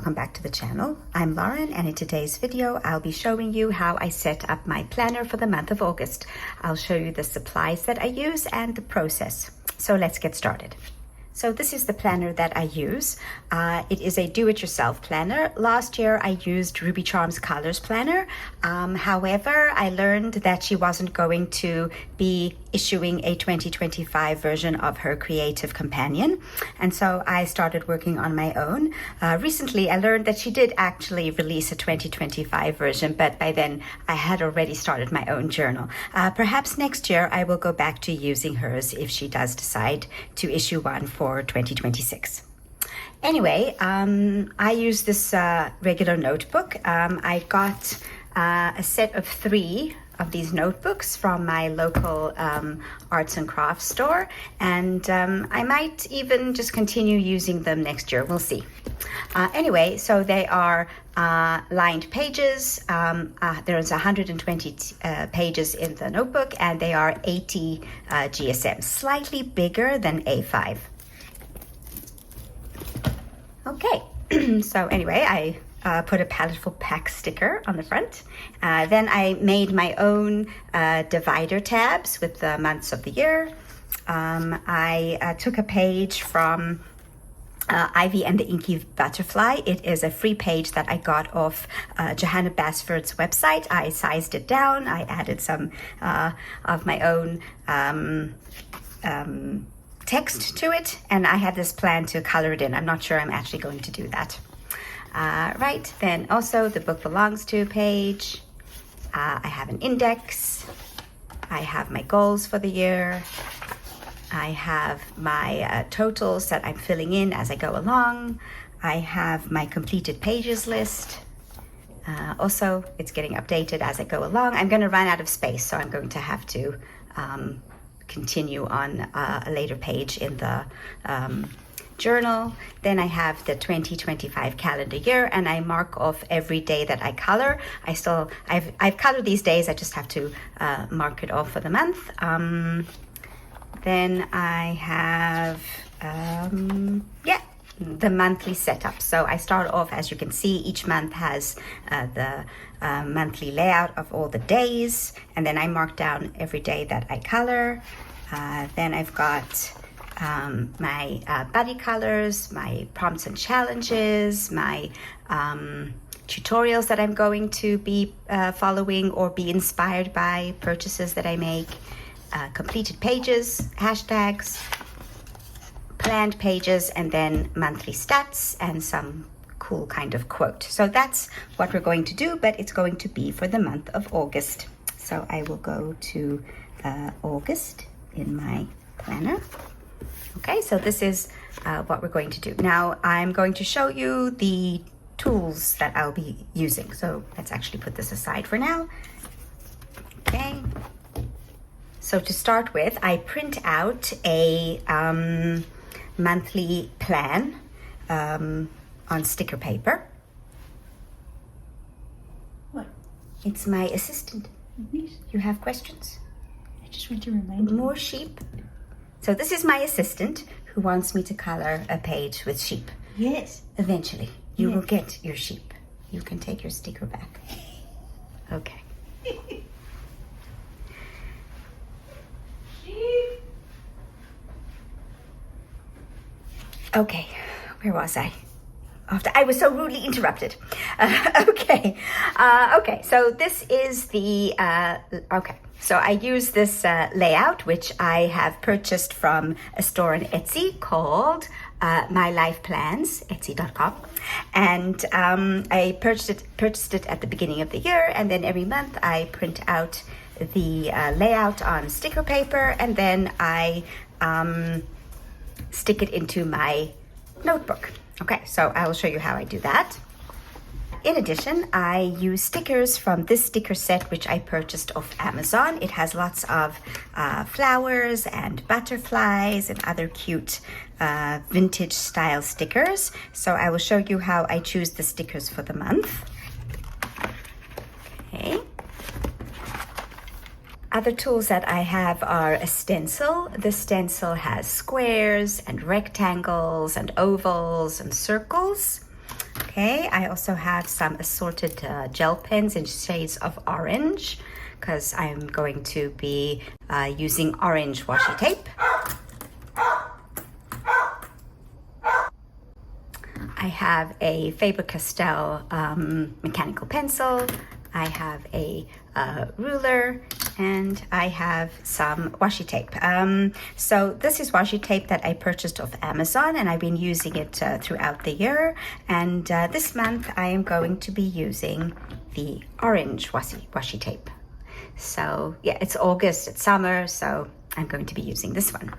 welcome back to the channel. I'm Lauren, and in today's video I'll be showing you how I set up my planner for the month of August. I'll show you the supplies that I use and the process. So let's get started. So this is the planner that I use. It is a do-it-yourself planner. Last year I used Ruby Charms Colors Planner. However, I learned that she wasn't going to be issuing a 2025 version of her Creative Companion. And so I started working on my own. Recently I learned that she did actually release a 2025 version, but by then I had already started my own journal. Perhaps next year I will go back to using hers if she does decide to issue one for 2026. Anyway, I use this regular notebook. I got a set of 3 of these notebooks from my local arts and crafts store, and I might even just continue using them next year. We'll see. Anyway, so they are lined pages. There's 120 pages in the notebook, and they are 80 GSM, slightly bigger than A5. Okay, so anyway, I put a Palatable Pack sticker on the front. Then I made my own divider tabs with the months of the year. I took a page from Ivy and the Inky Butterfly. It is a free page that I got off Johanna Basford's website. I sized it down. I added some of my own text to it, and I had this plan to color it in. I'm not sure I'm actually going to do that. Right, then also the book belongs to page. I have an index. I have my goals for the year. I have my totals that I'm filling in as I go along. I have my completed pages list. Also, it's getting updated as I go along. I'm going to run out of space, so I'm going to have to continue on a later page in the journal. Then I have the 2025 calendar year, and I mark off every day that I color. I've colored these days. I just have to mark it off for the month. Then I have the monthly setup. So I start off, as you can see, each month has the monthly layout of all the days, and then I mark down every day that I color. Then I've got my buddy colors, my prompts and challenges, my tutorials that I'm going to be following or be inspired by purchases that I make, completed pages, hashtags, planned pages, and then monthly stats and some cool kind of quote. So that's what we're going to do, but it's going to be for the month of August. So I will go to August in my planner. Okay, so this is what we're going to do. Now I'm going to show you the tools that I'll be using. So let's actually put this aside for now. Okay. So to start with, I print out a monthly plan on sticker paper. What? It's my assistant. You have questions? I just want to remind you. More sheep? So this is my assistant who wants me to color a page with sheep. Yes. Eventually, you will get your sheep. You can take your sticker back. Okay. Okay, where was I? After I was so rudely interrupted. Okay, so this is the, so I use this layout, which I have purchased from a store on Etsy called My Life Plans, etsy.com. And I purchased it at the beginning of the year, and then every month I print out the layout on sticker paper, and then I stick it into my notebook. Okay, so I will show you how I do that. In addition, I use stickers from this sticker set, which I purchased off Amazon. It has lots of flowers and butterflies and other cute vintage style stickers. So I will show you how I choose the stickers for the month. Okay. Other tools that I have are a stencil. The stencil has squares and rectangles and ovals and circles. Okay. Okay, I also have some assorted gel pens in shades of orange because I'm going to be using orange washi tape. I have a Faber-Castell mechanical pencil. I have a ruler, and I have some washi tape. So this is washi tape that I purchased off Amazon, and I've been using it throughout the year. And this month I am going to be using the orange washi tape. So yeah, it's August, it's summer, so I'm going to be using this one.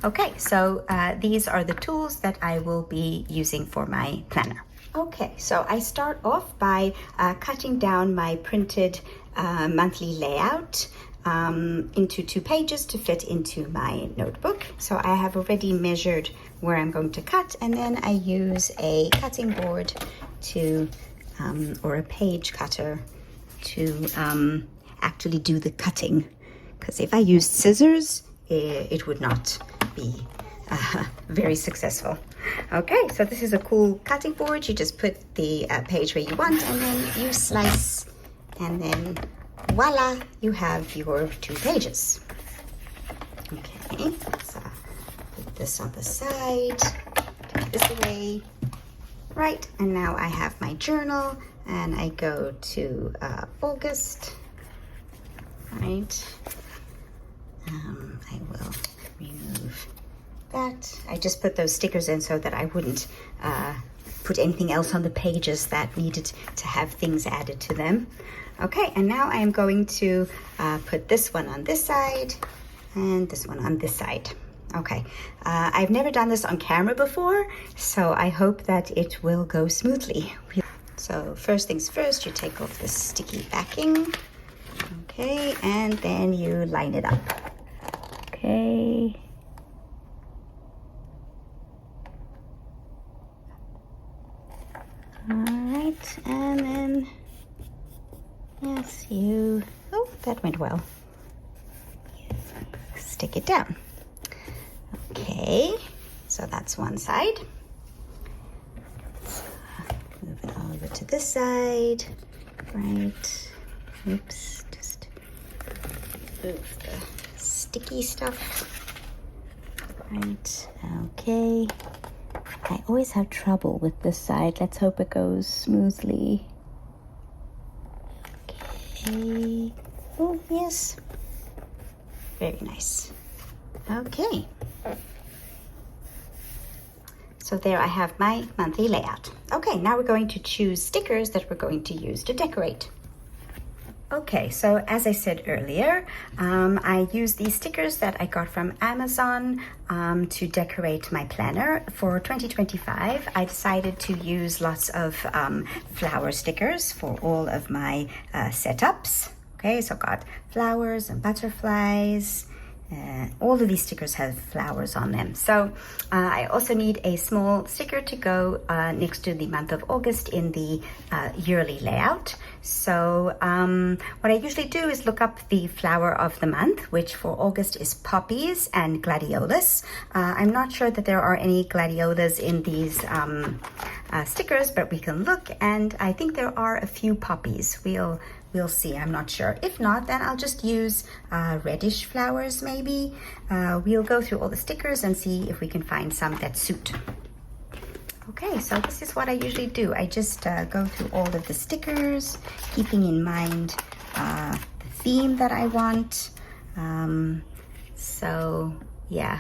Okay, so these are the tools that I will be using for my planner. Okay, so I start off by cutting down my printed monthly layout into 2 pages to fit into my notebook. So I have already measured where I'm going to cut, and then I use a cutting board to, or a page cutter to actually do the cutting. Because if I used scissors, it would not be very successful. Okay, so this is a cool cutting board. You just put the page where you want, and then you slice, and then voila, you have your 2 pages. Okay, so put this on the side, take this away. Right, and now I have my journal, and I go to August. Right, I will remove that. I just put those stickers in so that I wouldn't put anything else on the pages that needed to have things added to them. Okay, and now I am going to put this one on this side and this one on this side. Okay, I've never done this on camera before, so I hope that it will go smoothly. So first things first, you take off the sticky backing. Okay, and then you line it up. Okay. All right, and then, yes, oh, that went well. Stick it down. Okay, so that's one side. Move it over to this side. Right. Oops, just move the sticky stuff. Right, okay. I always have trouble with this side. Let's hope it goes smoothly. Okay. Oh, yes. Very nice. Okay. So there I have my monthly layout. Okay, now we're going to choose stickers that we're going to use to decorate. Okay, so as I said earlier, I use these stickers that I got from Amazon to decorate my planner. For 2025, I decided to use lots of flower stickers for all of my setups. Okay, so I got flowers and butterflies. All of these stickers have flowers on them. So I also need a small sticker to go next to the month of August in the yearly layout. So what I usually do is look up the flower of the month, which for August is poppies and gladiolus. I'm not sure that there are any gladiolas in these stickers, but we can look, and I think there are a few poppies. We'll see, I'm not sure. If not, then I'll just use reddish flowers maybe. We'll go through all the stickers and see if we can find some that suit. Okay, so this is what I usually do. I just go through all of the stickers, keeping in mind the theme that I want. So yeah,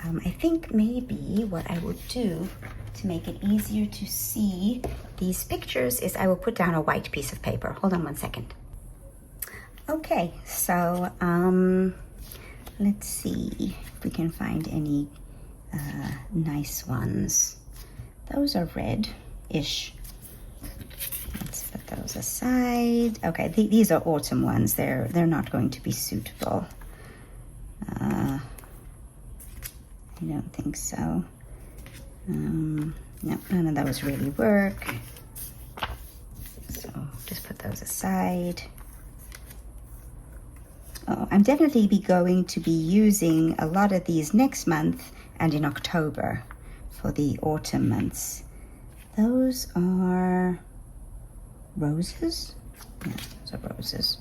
I think maybe what I will do to make it easier to see these pictures is I will put down a white piece of paper. Hold on one second. Okay, so let's see if we can find any nice ones. Those are red-ish. Let's put those aside. Okay, these are autumn ones. They're not going to be suitable. I don't think so. No, none of those really work. So just put those aside. Oh, I'm definitely going to be using a lot of these next month and in October for the autumn months. Those are roses? Yeah, those are roses.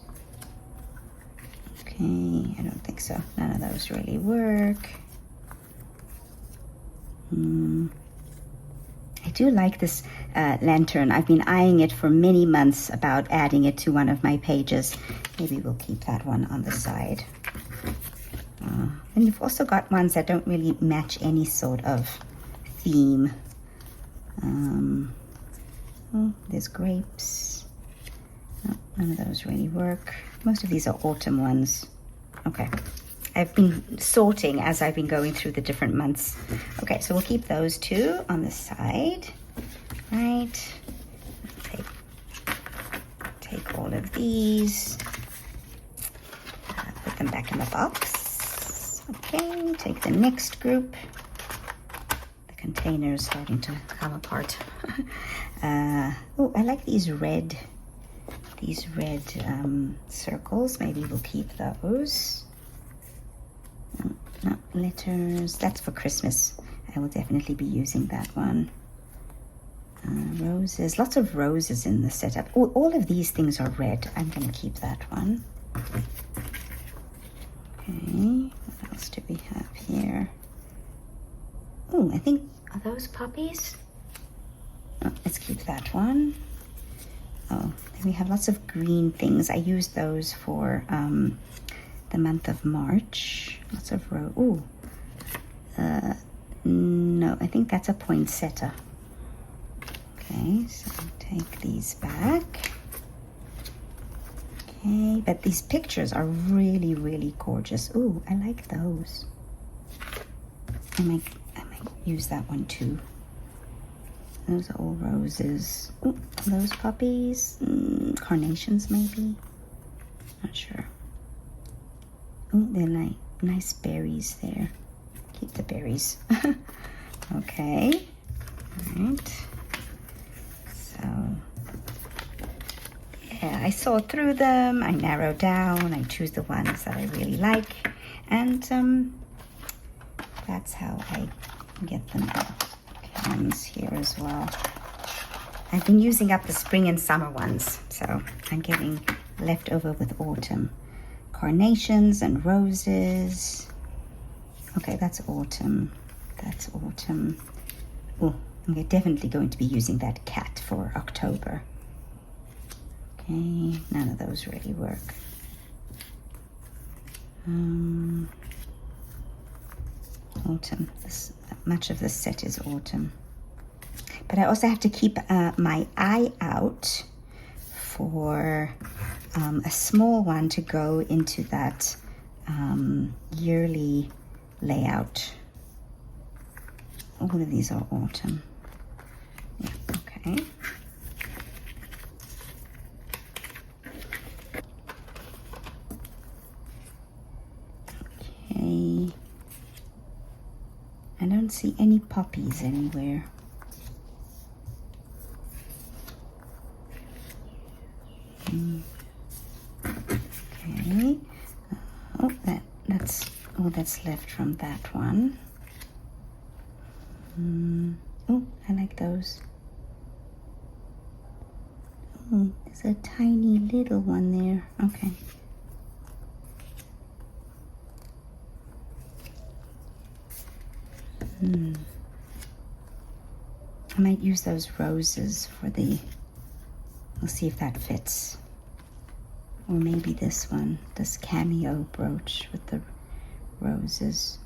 Okay, I don't think so. None of those really work. I do like this lantern. I've been eyeing it for many months about adding it to one of my pages. Maybe we'll keep that one on the side. And you've also got ones that don't really match any sort of theme. Oh, there's grapes. Oh, none of those really work. Most of these are autumn ones. Okay. I've been sorting as I've been going through the different months. Okay, so we'll keep those two on the side. Right. Take all of these. Put them back in the box. Okay, take the next group. The container is starting to come apart. Oh, I like these red circles. Maybe we'll keep those. No, letters. That's for Christmas. I will definitely be using that one. Roses. Lots of roses in the setup. Oh, all of these things are red. I'm going to keep that one. Okay. What else do we have here? Oh, I think... Are those poppies? Oh, let's keep that one. Oh, then we have lots of green things. I use those for the month of March. Lots of ooh. No, I think that's a poinsettia. Okay, so take these back. Okay, but these pictures are really, really gorgeous. Ooh, I like those. I might use that one too. Those are all roses. Ooh, those poppies. Carnations maybe. Not sure. Oh, they're nice berries there. Keep the berries. Okay. All right. So, yeah, I sort through them. I narrow down. I choose the ones that I really like. And that's how I get them out. Ones here as well. I've been using up the spring and summer ones, so I'm getting left over with autumn. Carnations and roses. Okay, that's autumn. That's autumn. Oh, I'm definitely going to be using that cat for October. Okay, none of those really work. Autumn. Much of this set is autumn. But I also have to keep my eye out for a small one to go into that yearly layout. All of these are autumn. Yeah, okay. Okay. I don't see any poppies anywhere. Okay. Oh, that's all that's left from that one. Oh, I like those. Oh, there's a tiny little one there. Okay. I might use those roses for the... We'll see if that fits. Or maybe this one, this cameo brooch with the roses.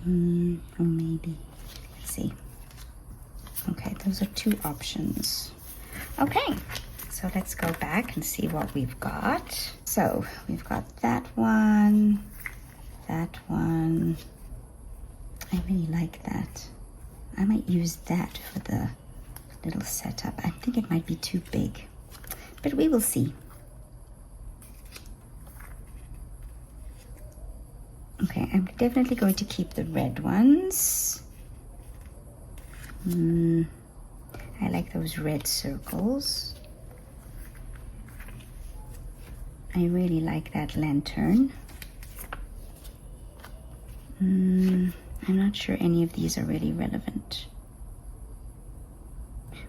Or maybe, let's see. Okay, those are two options. Okay, so let's go back and see what we've got. So we've got that one, that one. I really like that. I might use that for the little setup. I think it might be too big, but we will see. Okay, I'm definitely going to keep the red ones. I like those red circles. I really like that lantern. I'm not sure any of these are really relevant.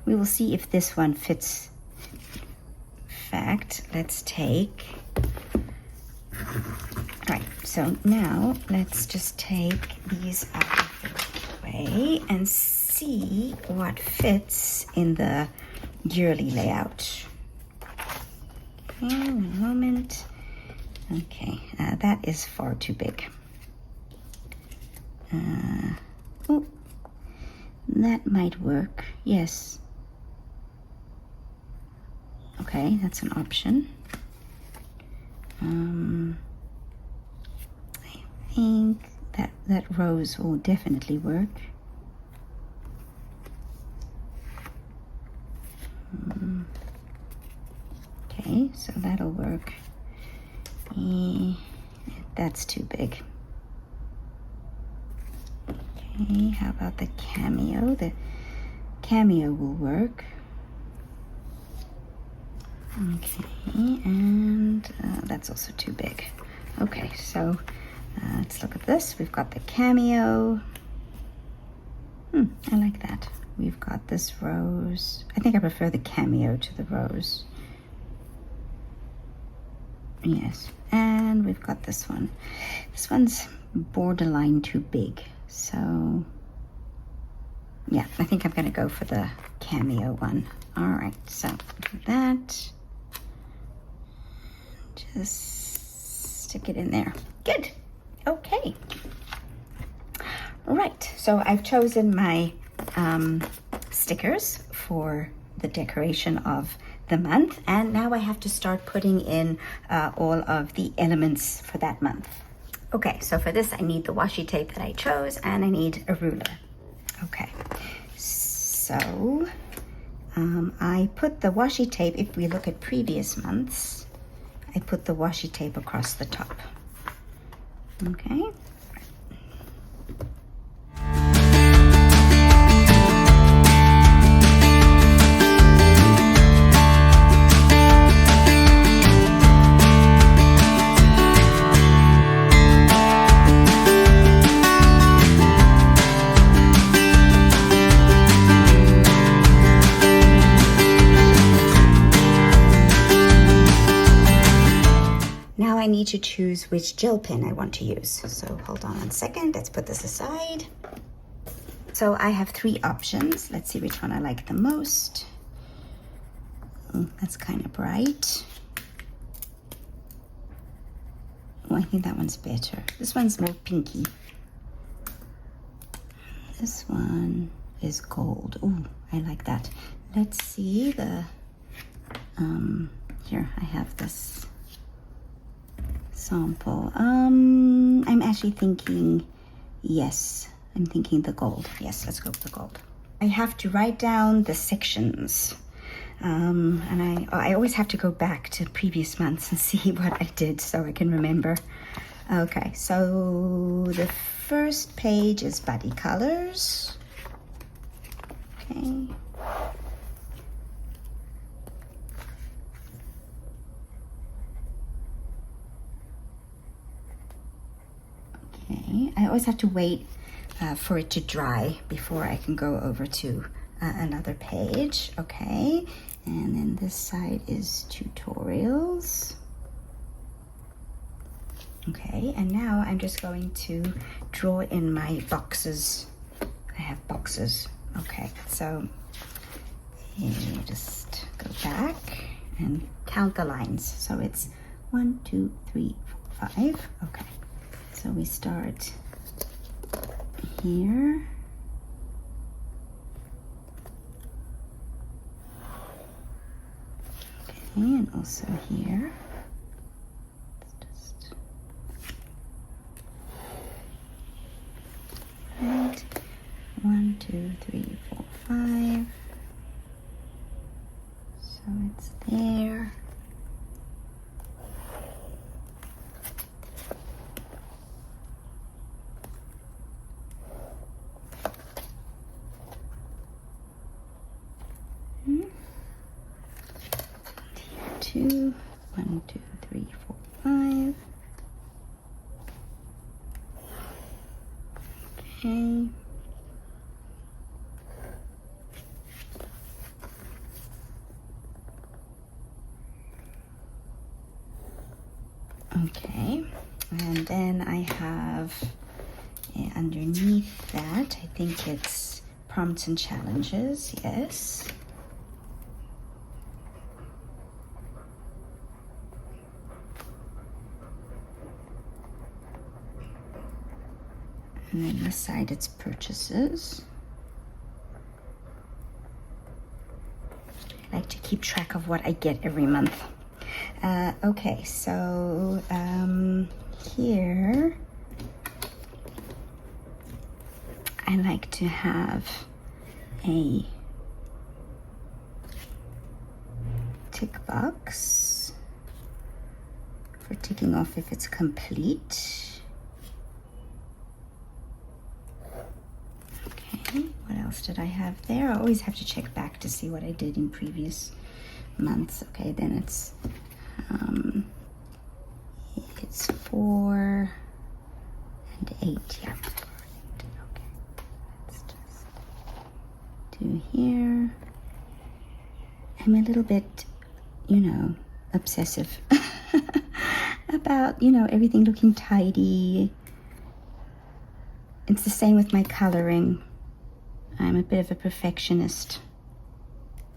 we will see if this one fits. In fact, let's take, all right, so now let's just take these out of the way and see what fits in the yearly layout. Okay, one moment. Okay, that is far too big. Oh, that might work, yes. Okay, that's an option. I think that rose will definitely work. Okay, so that'll work. That's too big. Okay, how about the cameo? The cameo will work. Okay, and that's also too big. Okay, so let's look at this. We've got the cameo. I like that. We've got this rose. I think I prefer the cameo to the rose. Yes, and we've got this one. This one's borderline too big. So yeah, I think I'm gonna go for the cameo one. All right, so do that. Just stick it in there. Good. Okay. Right, so I've chosen my stickers for the decoration of the month, and now I have to start putting in all of the elements for that month. Okay, so for this I need the washi tape that I chose, and I need a ruler. Okay, so I put the washi tape, if we look at previous months, I put the washi tape across the top. Okay. I need to choose which gel pen I want to use. So hold on 1 second, let's put this aside. So I have 3 options. Let's see which one I like the most. That's kind of bright. Oh, I think that one's better. This one's more pinky. This one is gold. Oh, I like that. Let's see the, here I have this sample. I'm actually thinking, yes, I'm thinking the gold. Yes, let's go with the gold. I have to write down the sections. And I always have to go back to previous months and see what I did so I can remember. Okay, so the first page is Buddy Colors. Okay. Okay, I always have to wait for it to dry before I can go over to another page. Okay, and then this side is tutorials. Okay, and now I'm just going to draw in my boxes. I have boxes. Okay, so you just go back and count the lines. So it's 1, 2, 3, 4, 5. Okay, so we start here. Okay, and also here. Just right. 1, 2, 3, 4, 5. So it's there. Here 2, 1, 2, 3, 4, 5. Okay. Okay, and then I have underneath that, I think it's prompts and challenges, yes. And then this side it's purchases. I like to keep track of what I get every month. Okay, so here I like to have a tick box for ticking off if it's complete. Okay, what else did I have there? I always have to check back to see what I did in previous months. Okay, then it's 4 and 8. Yeah, 4 and 8. Okay, let's just do here. I'm a little bit, obsessive about, everything looking tidy. It's the same with my coloring. I'm a bit of a perfectionist.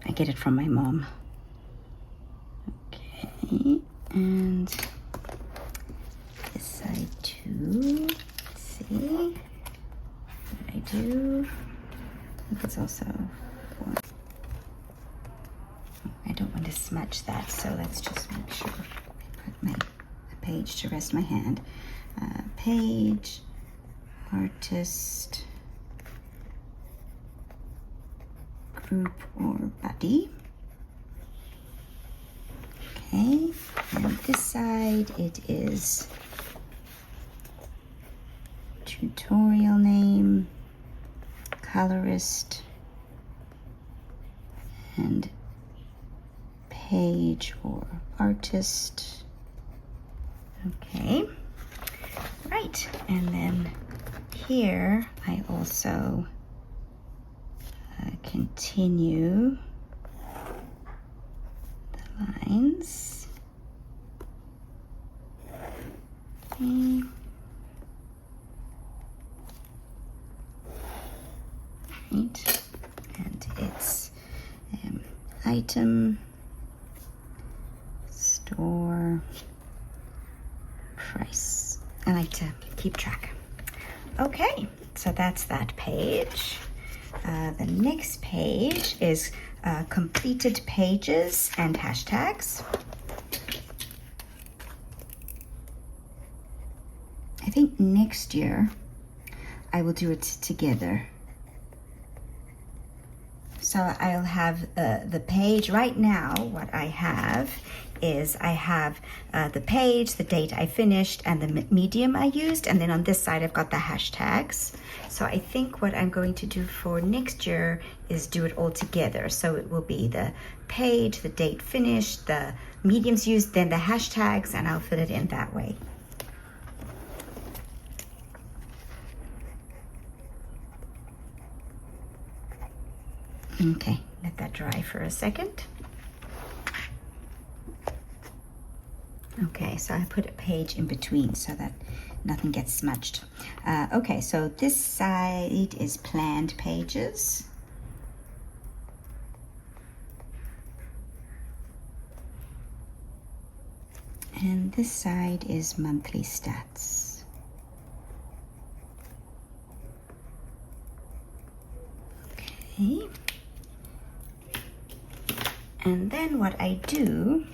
I get it from my mom. Okay, and this side too. Let's see what I do. I think it's also 4. I don't want to smudge that, so let's just make sure I put a page to rest my hand. Page, artist, group or buddy. Okay, and this side it is tutorial name, colorist, and page or artist. Okay, right, and then here I also continue the lines. Okay. Right, and it's item, store, price. I like to keep track. Okay, so that's that page. The next page is completed pages and hashtags. I think next year I will do it together. So I'll have the page. Right now, what I have is I have the page, the date I finished, and the medium I used. And then on this side, I've got the hashtags. So I think what I'm going to do for next year is do it all together. So it will be the page, the date finished, the mediums used, then the hashtags, and I'll fill it in that way. Okay, let that dry for a second. Okay, so I put a page in between so that nothing gets smudged. Okay, so this side is planned pages. And this side is monthly stats. Okay. And then what I do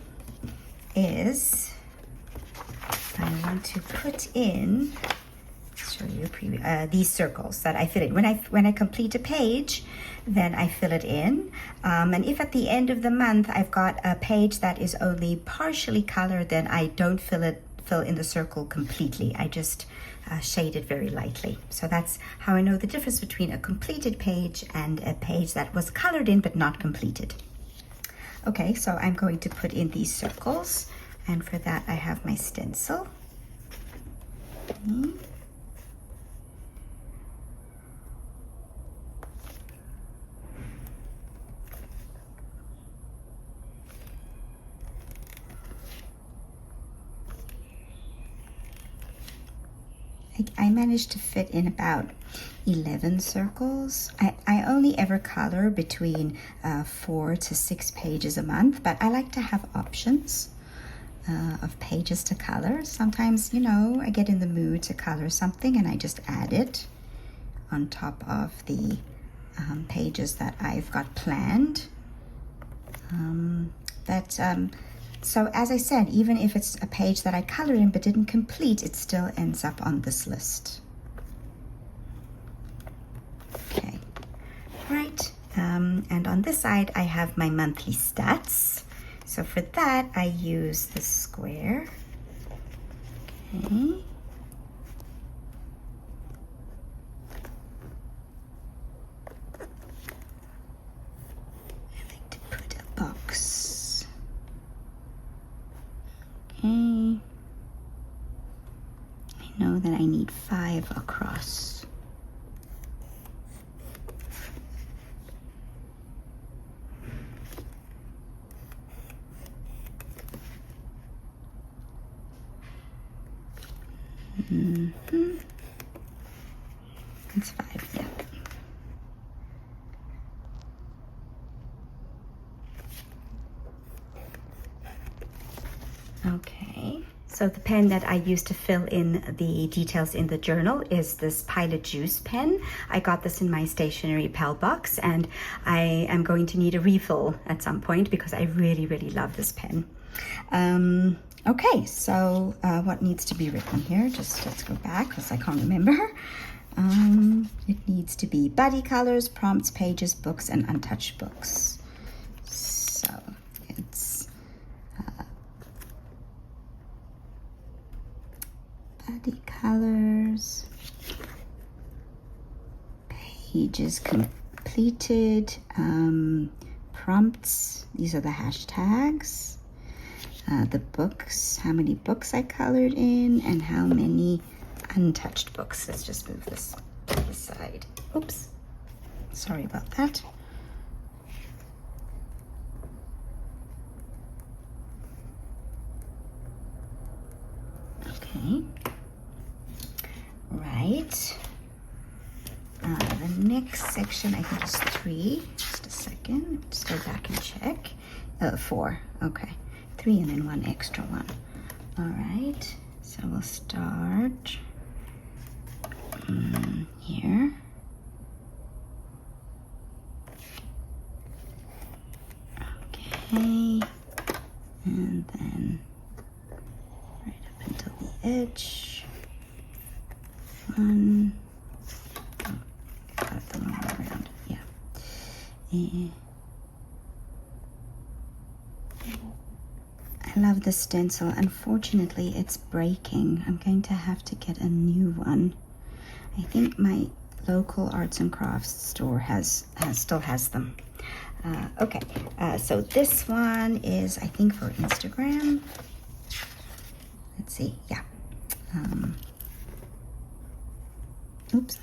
is I want to put in, show you these circles that I fill in. When I complete a page, then I fill it in. And if at the end of the month I've got a page that is only partially colored, then I don't fill in the circle completely. I just shade it very lightly. So that's how I know the difference between a completed page and a page that was colored in but not completed. Okay, so I'm going to put in these circles, and for that I have my stencil. Okay. I managed to fit in about 11 circles. I only ever color between 4 to 6 pages a month, but I like to have options of pages to color. Sometimes, you know, I get in the mood to color something and I just add it on top of the pages that I've got planned. So as I said, even if it's a page that I colored in but didn't complete, it still ends up on this list. Okay, right. And on this side, I have my monthly stats. So for that, I use the square. Okay. I like to put a box. Okay. I know that I need 5 across. It's 5, yeah. Okay, so the pen that I use to fill in the details in the journal is this Pilot Juice pen. I got this in my stationery pal box, and I am going to need a refill at some point because I really, really love this pen. Okay, so what needs to be written here? Just let's go back because I can't remember. It needs to be buddy colors, prompts, pages, books, and untouched books. So it's buddy colors, pages completed, prompts, these are the hashtags. The books, how many books I colored in, and how many untouched books. Let's just move this to the side. Oops, sorry about that. Okay, right. The next section, I think is 3. Just a second, let's go back and check. 4, okay. 3 and then 1 extra one. All right, so we'll start here. Okay, and then right up until the edge. 1. Oh, got it the wrong way around. Yeah. And I love the stencil. Unfortunately, it's breaking. I'm going to have to get a new one. I think my local arts and crafts store still has them. Okay, so this one is, I think, for Instagram. Let's see, yeah. Oops,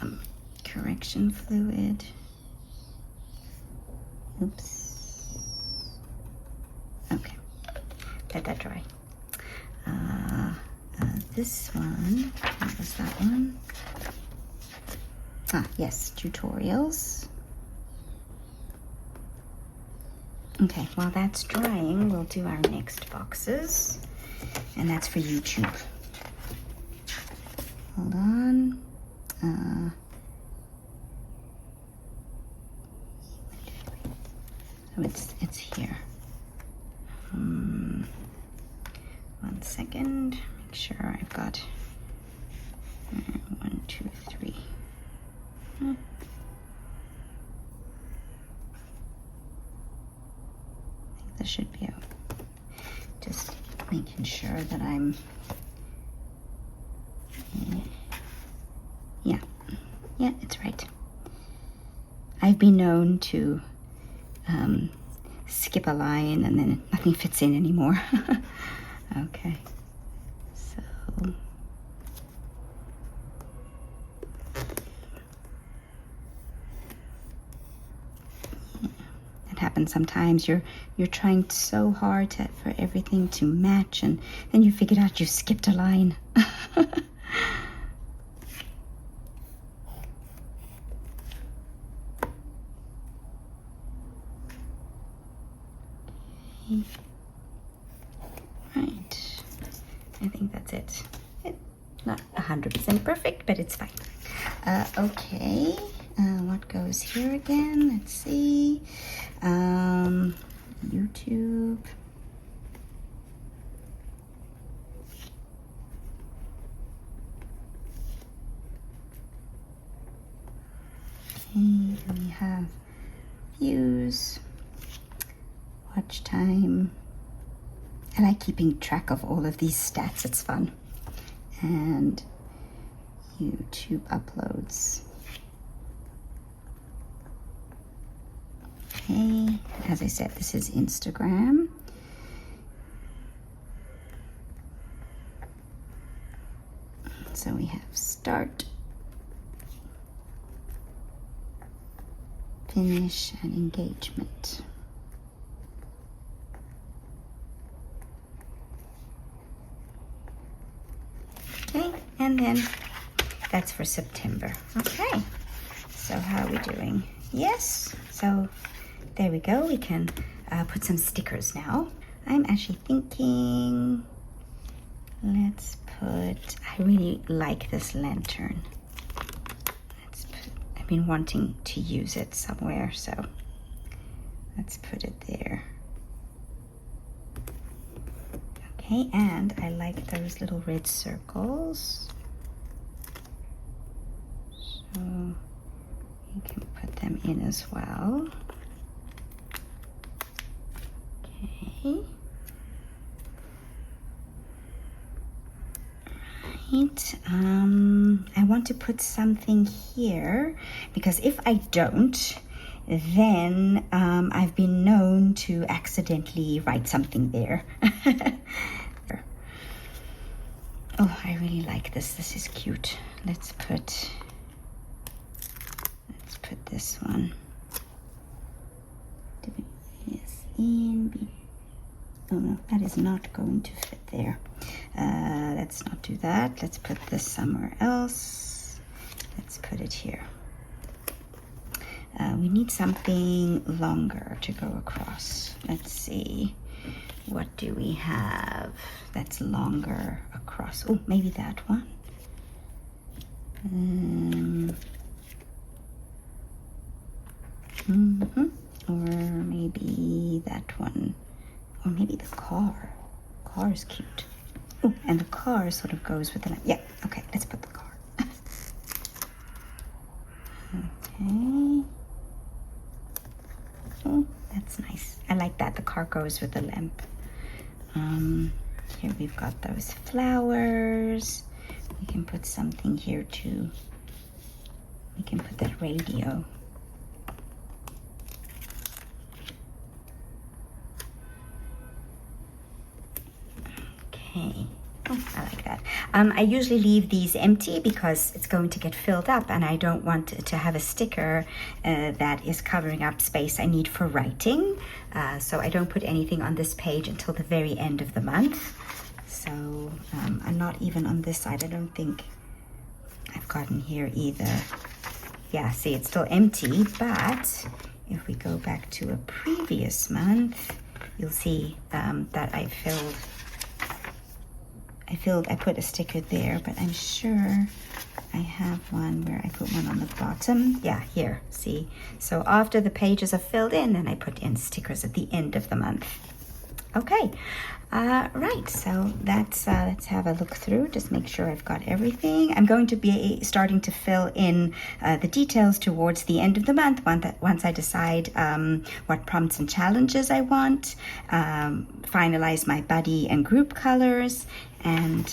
correction fluid. Oops. Okay. Let that dry. This one, what was that one? Yes, tutorials. Okay, while that's drying, we'll do our next boxes, and that's for YouTube. Hold on. So it's here. 1 second. Make sure I've got 1, 2, 3. I think this should be out. Just making sure that I'm. Yeah, it's right. I've been known to skip a line and then nothing fits in anymore. Okay, so it happens sometimes. You're trying so hard for everything to match, and then you figured out you skipped a line. Okay. Right. I think that's it. Not 100% perfect, but it's fine. Okay. What goes here again? Let's see. YouTube. Okay, we have views, watch time. I like keeping track of all of these stats, it's fun. And YouTube uploads. Okay, as I said, this is Instagram. So we have start, finish, and engagement. Okay, and then that's for September. Okay, so how are we doing? Yes, so there we go. We can put some stickers now. I'm actually thinking, let's put, I really like this lantern. I've been wanting to use it somewhere, so let's put it there. Okay, and I like those little red circles. So you can put them in as well. Okay. Right. I want to put something here because if I don't, then I've been known to accidentally write something there. Oh, I really like this. This is cute. Let's put this one. Oh no, that is not going to fit there. Let's not do that. Let's put this somewhere else. Let's put it here. We need something longer to go across. Let's see. What do we have that's longer across? Oh, maybe that one. Or maybe that one. Or maybe the car. Car is cute. Oh, and the car sort of goes with the lamp. Yeah, okay, let's put the car. Okay. Oh, that's nice. I like that. The car goes with the lamp. Here we've got those flowers. We can put something here too. We can put that radio. Okay. Oh, I like that. I usually leave these empty because it's going to get filled up and I don't want to have a sticker that is covering up space I need for writing. So I don't put anything on this page until the very end of the month. So I'm not even on this side. I don't think I've gotten here either. Yeah, see, it's still empty, but if we go back to a previous month, you'll see that I put a sticker there, but I'm sure I have one where I put one on the bottom. Yeah, here, see? So after the pages are filled in, then I put in stickers at the end of the month. Okay, right, so let's have a look through, just make sure I've got everything. I'm going to be starting to fill in the details towards the end of the month once I decide what prompts and challenges I want, finalize my buddy and group colors, and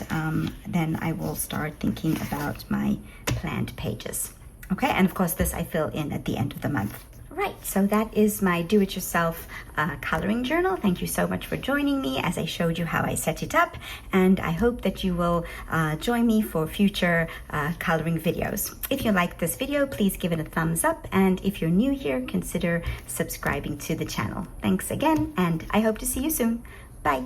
then I will start thinking about my planned pages. Okay, and of course this I fill in at the end of the month. Right, so that is my do-it-yourself coloring journal. Thank you so much for joining me as I showed you how I set it up, and I hope that you will join me for future coloring videos. If you liked this video, please give it a thumbs up, and if you're new here, consider subscribing to the channel. Thanks again, and I hope to see you soon. Bye.